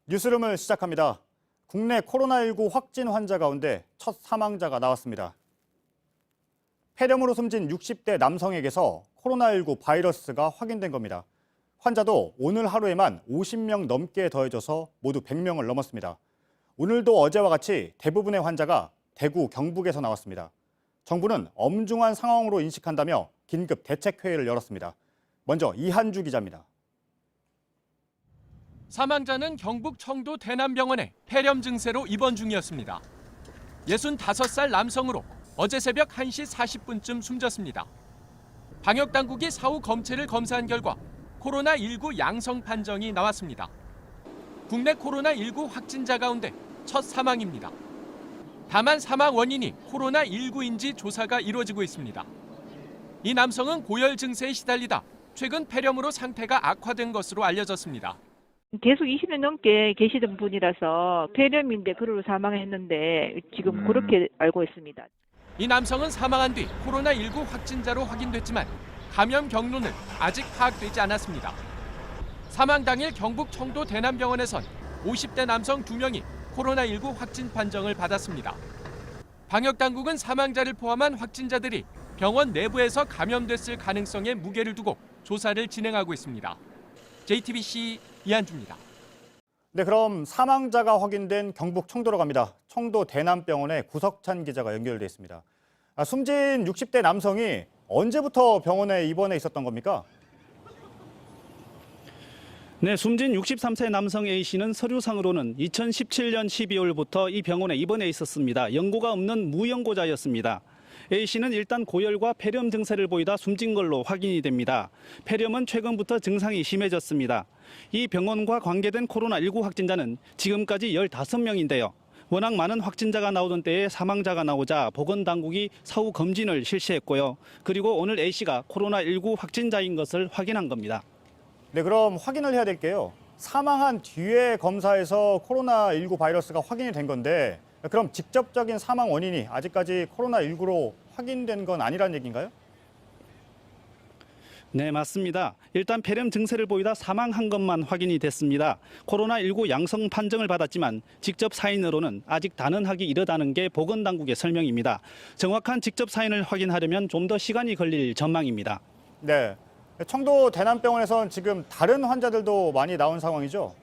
뉴스룸을 시작합니다. 국내 코로나19 확진 환자 가운데 첫 사망자가 나왔습니다. 폐렴으로 숨진 60대 남성에게서 코로나19 바이러스가 확인된 겁니다. 환자도 오늘 하루에만 50명 넘게 더해져서 모두 100명을 넘었습니다. 오늘도 어제와 같이 대부분의 환자가 대구, 경북에서 나왔습니다. 정부는 엄중한 상황으로 인식한다며 긴급 대책회의를 열었습니다. 먼저 이한주 기자입니다. 사망자는 경북 청도 대남병원에 폐렴 증세로 입원 중이었습니다. 65살 남성으로 어제 새벽 1시 40분쯤 숨졌습니다. 방역당국이 사후 검체를 검사한 결과 코로나19 양성 판정이 나왔습니다. 국내 코로나19 확진자 가운데 첫 사망입니다. 다만 사망 원인이 코로나19인지 조사가 이루어지고 있습니다. 이 남성은 고열 증세에 시달리다 최근 폐렴으로 상태가 악화된 것으로 알려졌습니다. 계속 20년 넘게 계시던 분이라서 폐렴인데 그로 사망했는데 지금 그렇게 알고 있습니다. 이 남성은 사망한 뒤 코로나19 확진자로 확인됐지만 감염 경로는 아직 파악되지 않았습니다. 사망 당일 경북 청도 대남병원에선 50대 남성 2명이 코로나19 확진 판정을 받았습니다. 방역당국은 사망자를 포함한 확진자들이 병원 내부에서 감염됐을 가능성에 무게를 두고 조사를 진행하고 있습니다. JTBC 이한주입니다. 네, 그럼 사망자가 확인된 경북 청도로 갑니다. 청도 대남병원에 구석찬 기자가 연결돼 있습니다. 숨진 60대 남성이 언제부터 병원에 입원해 있었던 겁니까? 네, 숨진 63세 남성 A씨는 서류상으로는 2017년 12월부터 이 병원에 입원해 있었습니다. 연고가 없는 무연고자였습니다. A씨는 일단 고열과 폐렴 증세를 보이다 숨진 걸로 확인이 됩니다. 폐렴은 최근부터 증상이 심해졌습니다. 이 병원과 관계된 코로나19 확진자는 지금까지 15명인데요. 워낙 많은 확진자가 나오던 때에 사망자가 나오자 보건당국이 사후 검진을 실시했고요. 그리고 오늘 A씨가 코로나19 확진자인 것을 확인한 겁니다. 네, 그럼 확인을 해야 될 게요. 사망한 뒤에 검사에서 코로나19 바이러스가 확인이 된 건데 그럼 직접적인 사망 원인이 아직까지 코로나19로 확인된 건 아니란 얘기인가요? 네, 맞습니다. 일단 폐렴 증세를 보이다 사망한 것만 확인이 됐습니다. 코로나19 양성 판정을 받았지만 직접 사인으로는 아직 단언하기 이르다는 게 보건당국의 설명입니다. 정확한 직접 사인을 확인하려면 좀 더 시간이 걸릴 전망입니다. 네, 청도 대남병원에선 지금 다른 환자들도 많이 나온 상황이죠?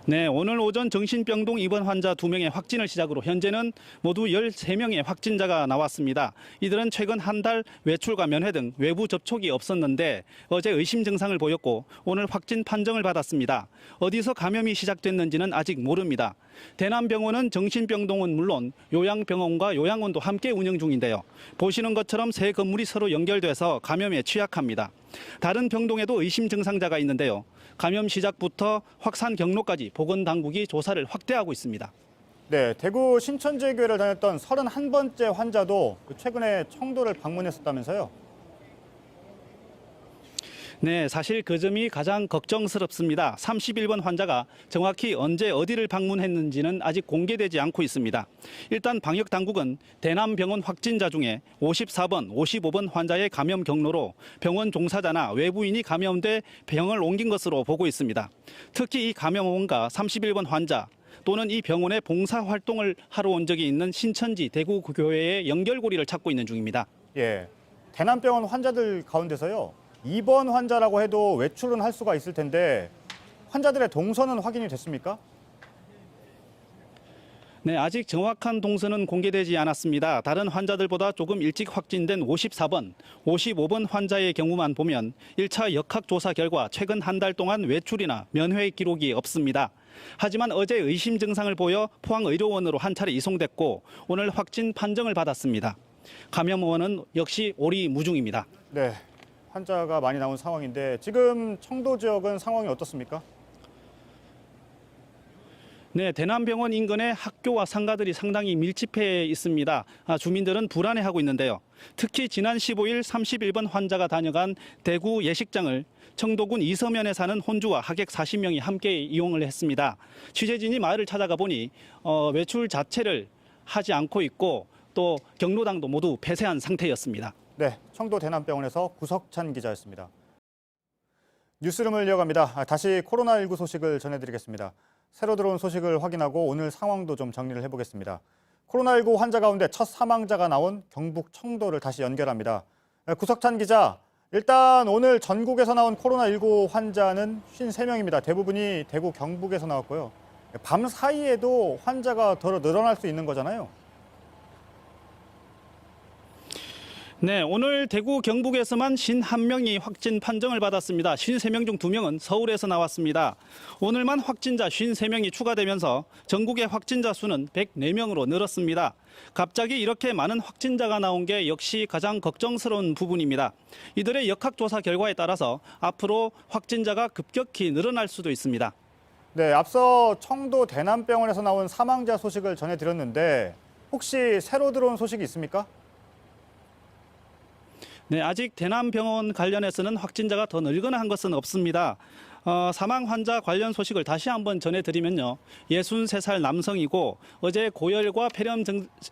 네, 오늘 오전 정신병동 입원 환자 2명의 확진을 시작으로 현재는 모두 13명의 확진자가 나왔습니다. 이들은 최근 한 달 외출과 면회 등 외부 접촉이 없었는데 어제 의심 증상을 보였고 오늘 확진 판정을 받았습니다. 어디서 감염이 시작됐는지는 아직 모릅니다. 대남병원은 정신병동은 물론 요양병원과 요양원도 함께 운영 중인데요. 보시는 것처럼 세 건물이 서로 연결돼서 감염에 취약합니다. 다른 병동에도 의심 증상자가 있는데요. 감염 시작부터 확산 경로까지 보건당국이 조사를 확대하고 있습니다. 네, 대구 신천지교회를 다녔던 31번째 환자도 최근에 청도를 방문했었다면서요? 네, 사실 그 점이 가장 걱정스럽습니다. 31번 환자가 정확히 언제 어디를 방문했는지는 아직 공개되지 않고 있습니다. 일단 방역당국은 대남병원 확진자 중에 54번, 55번 환자의 감염 경로로 병원 종사자나 외부인이 감염돼 병을 옮긴 것으로 보고 있습니다. 특히 이 감염원과 31번 환자 또는 이 병원에 봉사활동을 하러 온 적이 있는 신천지 대구 교회의 연결고리를 찾고 있는 중입니다. 예, 대남병원 환자들 가운데서요. 입원 환자라고 해도 외출은 할 수가 있을 텐데 환자들의 동선은 확인이 됐습니까? 네, 아직 정확한 동선은 공개되지 않았습니다. 다른 환자들보다 조금 일찍 확진된 54번, 55번 환자의 경우만 보면 1차 역학조사 결과 최근 한 달 동안 외출이나 면회 기록이 없습니다. 하지만 어제 의심 증상을 보여 포항의료원으로 한 차례 이송됐고 오늘 확진 판정을 받았습니다. 감염원은 역시 오리무중입니다. 네, 환자가 많이 나온 상황인데 지금 청도 지역은 상황이 어떻습니까? 네, 대남병원 인근에 학교와 상가들이 상당히 밀집해 있습니다. 주민들은 불안해하고 있는데요. 특히 지난 15일 31번 환자가 다녀간 대구 예식장을 청도군 이서면에 사는 혼주와 하객 40명이 함께 이용을 했습니다. 취재진이 마을을 찾아가 보니 외출 자체를 하지 않고 있고 또 경로당도 모두 폐쇄한 상태였습니다. 네, 청도 대남병원에서 구석찬 기자였습니다. 뉴스룸을 이어갑니다. 다시 코로나19 소식을 전해드리겠습니다. 새로 들어온 소식을 확인하고 오늘 상황도 좀 정리를 해보겠습니다. 코로나19 환자 가운데 첫 사망자가 나온 경북 청도를 다시 연결합니다. 구석찬 기자, 일단 오늘 전국에서 나온 코로나19 환자는 53명입니다. 대부분이 대구 경북에서 나왔고요. 밤 사이에도 환자가 더 늘어날 수 있는 거잖아요. 네, 오늘 대구 경북에서만 51명이 확진 판정을 받았습니다. 53명 중 2명은 서울에서 나왔습니다. 오늘만 확진자 53명이 추가되면서 전국의 확진자 수는 104명으로 늘었습니다. 갑자기 이렇게 많은 확진자가 나온 게 역시 가장 걱정스러운 부분입니다. 이들의 역학조사 결과에 따라서 앞으로 확진자가 급격히 늘어날 수도 있습니다. 네, 앞서 청도 대남병원에서 나온 사망자 소식을 전해드렸는데 혹시 새로 들어온 소식이 있습니까? 네, 아직 대남병원 관련해서는 확진자가 더 늘거나 한 것은 없습니다. 사망 환자 관련 소식을 다시 한번 전해드리면요. 63살 남성이고 어제 고열과 폐렴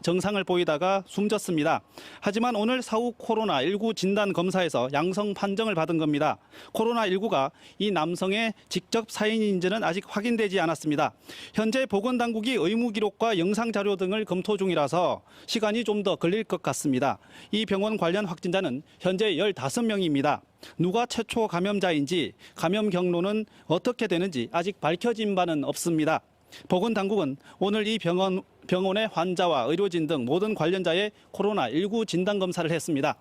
증상을 보이다가 숨졌습니다. 하지만 오늘 사후 코로나19 진단 검사에서 양성 판정을 받은 겁니다. 코로나19가 이 남성의 직접 사인인지는 아직 확인되지 않았습니다. 현재 보건당국이 의무 기록과 영상 자료 등을 검토 중이라서 시간이 좀 더 걸릴 것 같습니다. 이 병원 관련 확진자는 현재 15명입니다. 누가 최초 감염자인지 감염 경로는 어떻게 되는지 아직 밝혀진 바는 없습니다. 보건당국은 오늘 이 병원의 환자와 의료진 등 모든 관련자의 코로나19 진단검사를 했습니다.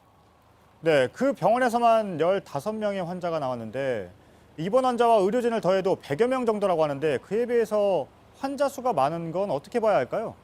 네, 그 병원에서만 15명의 환자가 나왔는데 입원 환자와 의료진을 더해도 100여 명 정도라고 하는데 그에 비해서 환자 수가 많은 건 어떻게 봐야 할까요?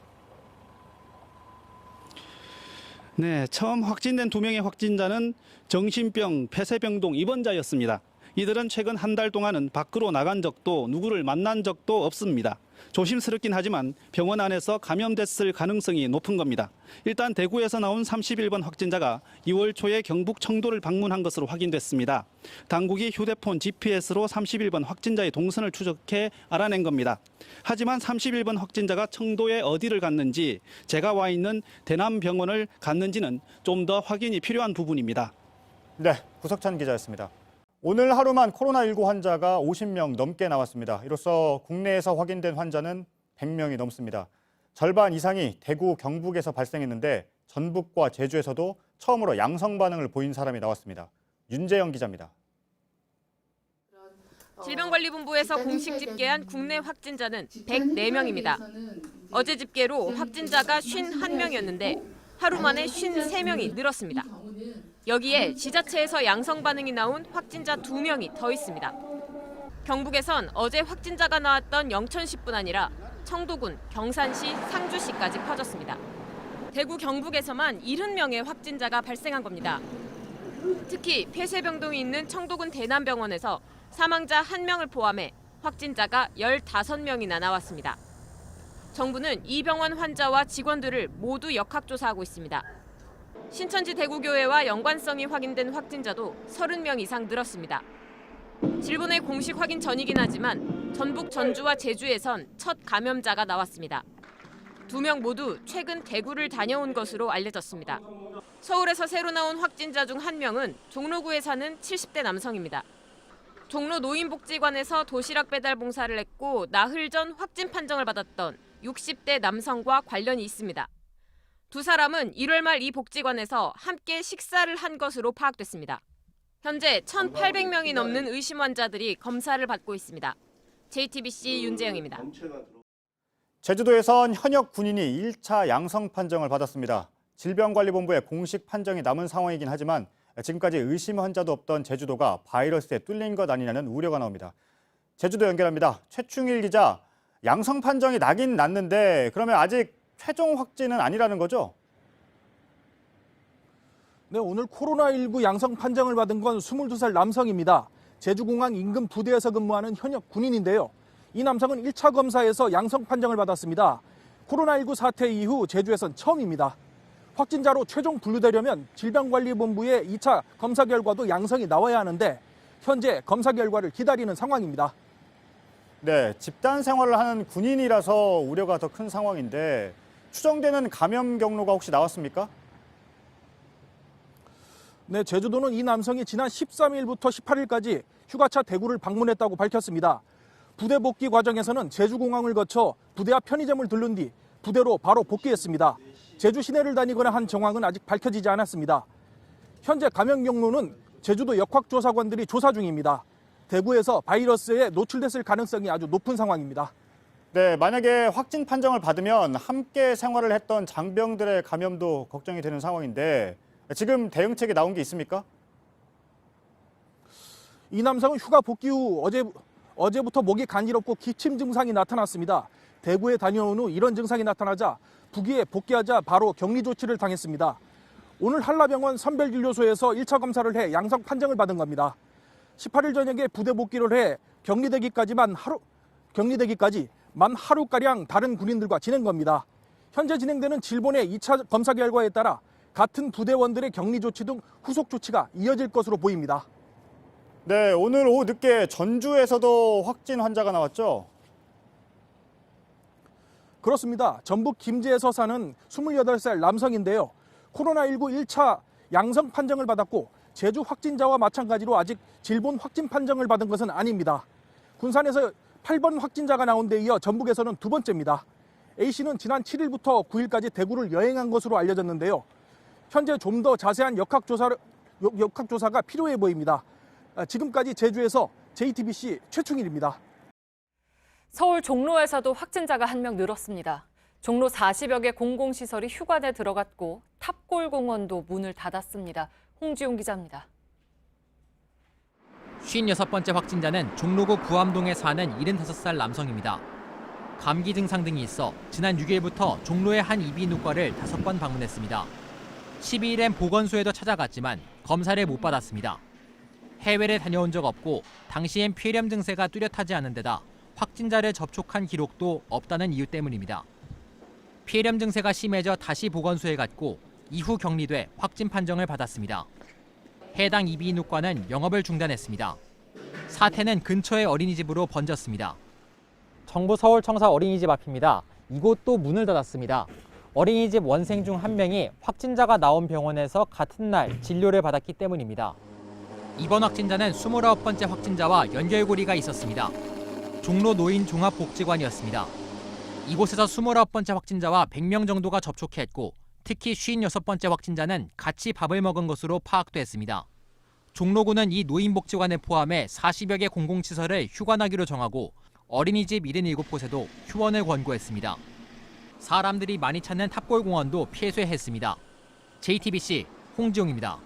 네, 처음 확진된 2명의 확진자는 정신병, 폐쇄병 등 입원자였습니다. 이들은 최근 한 달 동안은 밖으로 나간 적도 누구를 만난 적도 없습니다. 조심스럽긴 하지만 병원 안에서 감염됐을 가능성이 높은 겁니다. 일단 대구에서 나온 31번 확진자가 2월 초에 경북 청도를 방문한 것으로 확인됐습니다. 당국이 휴대폰 GPS로 31번 확진자의 동선을 추적해 알아낸 겁니다. 하지만 31번 확진자가 청도에 어디를 갔는지, 제가 와 있는 대남병원을 갔는지는 좀 더 확인이 필요한 부분입니다. 네, 구석찬 기자였습니다. 오늘 하루만 코로나19 환자가 50명 넘게 나왔습니다. 이로써 국내에서 확인된 환자는 100명이 넘습니다. 절반 이상이 대구, 경북에서 발생했는데 전북과 제주에서도 처음으로 양성 반응을 보인 사람이 나왔습니다. 윤재영 기자입니다. 질병관리본부에서 공식 집계한 국내 확진자는 104명입니다. 어제 집계로 확진자가 51명이었는데 하루 만에 53명이 늘었습니다. 여기에 지자체에서 양성 반응이 나온 확진자 2명이 더 있습니다. 경북에선 어제 확진자가 나왔던 영천시뿐 아니라 청도군, 경산시, 상주시까지 퍼졌습니다. 대구, 경북에서만 70명의 확진자가 발생한 겁니다. 특히 폐쇄병동이 있는 청도군 대남병원에서 사망자 1명을 포함해 확진자가 15명이나 나왔습니다. 정부는 이 병원 환자와 직원들을 모두 역학조사하고 있습니다. 신천지 대구교회와 연관성이 확인된 확진자도 30명 이상 늘었습니다. 질본의 공식 확인 전이긴 하지만 전북, 전주와 제주에선 첫 감염자가 나왔습니다. 2명 모두 최근 대구를 다녀온 것으로 알려졌습니다. 서울에서 새로 나온 확진자 중 1명은 종로구에 사는 70대 남성입니다. 종로 노인복지관에서 도시락 배달 봉사를 했고 나흘 전 확진 판정을 받았던 60대 남성과 관련이 있습니다. 두 사람은 1월 말 이 복지관에서 함께 식사를 한 것으로 파악됐습니다. 현재 1,800명이 넘는 의심 환자들이 검사를 받고 있습니다. JTBC 윤재영입니다. 제주도에선 현역 군인이 1차 양성 판정을 받았습니다. 질병관리본부의 공식 판정이 남은 상황이긴 하지만 지금까지 의심 환자도 없던 제주도가 바이러스에 뚫린 것 아니냐는 우려가 나옵니다. 제주도 연결합니다. 최충일 기자, 양성 판정이 나긴 났는데 그러면 아직 최종 확진은 아니라는 거죠? 네, 오늘 코로나19 양성 판정을 받은 건 22살 남성입니다. 제주공항 인근 부대에서 근무하는 현역 군인인데요. 이 남성은 1차 검사에서 양성 판정을 받았습니다. 코로나19 사태 이후 제주에선 처음입니다. 확진자로 최종 분류되려면 질병관리본부의 2차 검사 결과도 양성이 나와야 하는데 현재 검사 결과를 기다리는 상황입니다. 네, 집단 생활을 하는 군인이라서 우려가 더 큰 상황인데 추정되는 감염 경로가 혹시 나왔습니까? 네, 제주도는 이 남성이 지난 13일부터 18일까지 휴가차 대구를 방문했다고 밝혔습니다. 부대 복귀 과정에서는 제주공항을 거쳐 부대 앞 편의점을 들른 뒤 부대로 바로 복귀했습니다. 제주 시내를 다니거나 한 정황은 아직 밝혀지지 않았습니다. 현재 감염 경로는 제주도 역학조사관들이 조사 중입니다. 대구에서 바이러스에 노출됐을 가능성이 아주 높은 상황입니다. 네, 만약에 확진 판정을 받으면 함께 생활을 했던 장병들의 감염도 걱정이 되는 상황인데 지금 대응책이 나온 게 있습니까? 이 남성은 휴가 복귀 후 어제부터 목이 간지럽고 기침 증상이 나타났습니다. 대구에 다녀온 후 이런 증상이 나타나자 부기에 복귀하자 바로 격리 조치를 당했습니다. 오늘 한라병원 선별진료소에서 1차 검사를 해 양성 판정을 받은 겁니다. 18일 저녁에 부대 복귀를 해 격리되기까지 만 하루가량 다른 군인들과 지낸 겁니다. 현재 진행되는 질본의 2차 검사 결과에 따라 같은 부대원들의 격리 조치 등 후속 조치가 이어질 것으로 보입니다. 네, 오늘 오후 늦게 전주에서도 확진 환자가 나왔죠? 그렇습니다. 전북 김제에서 사는 28살 남성인데요. 코로나19 1차 양성 판정을 받았고 제주 확진자와 마찬가지로 아직 질본 확진 판정을 받은 것은 아닙니다. 군산에서 8번 확진자가 나온 데 이어 전북에서는 두 번째입니다. A씨는 지난 7일부터 9일까지 대구를 여행한 것으로 알려졌는데요. 현재 좀 더 자세한 역학조사가 필요해 보입니다. 지금까지 제주에서 JTBC 최충일입니다. 서울 종로에서도 확진자가 한 명 늘었습니다. 종로 40여 개 공공시설이 휴관에 들어갔고 탑골공원도 문을 닫았습니다. 홍지용 기자입니다. 56번째 확진자는 종로구 구암동에 사는 75살 남성입니다. 감기 증상 등이 있어 지난 6일부터 종로의 한 이비인후과를 5번 방문했습니다. 12일엔 보건소에도 찾아갔지만 검사를 못 받았습니다. 해외를 다녀온 적 없고 당시엔 폐렴 증세가 뚜렷하지 않은 데다 확진자를 접촉한 기록도 없다는 이유 때문입니다. 폐렴 증세가 심해져 다시 보건소에 갔고 이후 격리돼 확진 판정을 받았습니다. 해당 이비인후과는 영업을 중단했습니다. 사태는 근처의 어린이집으로 번졌습니다. 정부 서울청사 어린이집 앞입니다. 이곳도 문을 닫았습니다. 어린이집 원생 중 한 명이 확진자가 나온 병원에서 같은 날 진료를 받았기 때문입니다. 이번 확진자는 29번째 확진자와 연결고리가 있었습니다. 종로 노인종합복지관이었습니다. 이곳에서 29번째 확진자와 100명 정도가 접촉했고 특히 56번째 확진자는 같이 밥을 먹은 것으로 파악됐습니다. 종로구는 이 노인복지관을 포함해 40여 개 공공시설을 휴관하기로 정하고 어린이집 77곳에도 휴원을 권고했습니다. 사람들이 많이 찾는 탑골공원도 폐쇄했습니다. JTBC 홍지용입니다.